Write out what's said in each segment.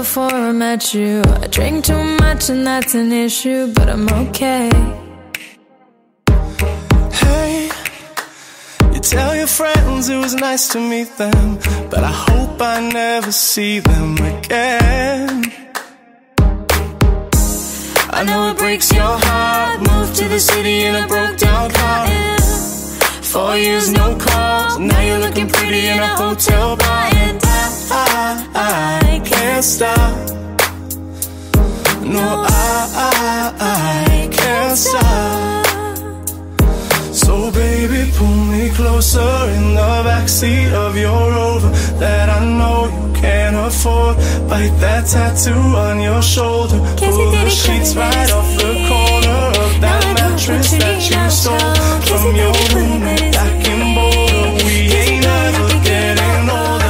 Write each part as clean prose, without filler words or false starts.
before I met you. I drink too much and that's an issue, but I'm okay. Hey, you tell your friends it was nice to meet them, but I hope I never see them again. I know it breaks your heart. Moved to the city in a broke down car. 4 years no calls. Now you're looking pretty in a hotel bar. And I can't stop. No, I can't stop. So baby, pull me closer in the backseat of your Rover that I know you can't afford. Bite that tattoo on your shoulder. Pull the sheets right off the corner of that mattress that you stole from your roommate back in Boulder. We ain't ever getting older.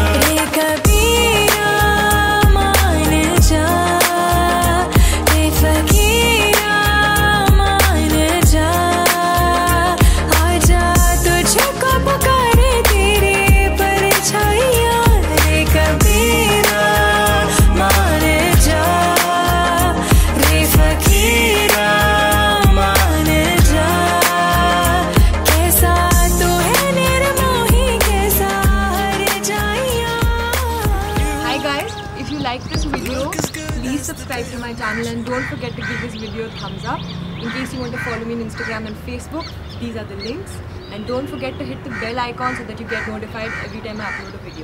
If you like this video, please subscribe to my channel and don't forget to give this video a thumbs up. In case you want to follow me on Instagram and Facebook, these are the links. And don't forget to hit the bell icon so that you get notified every time I upload a video.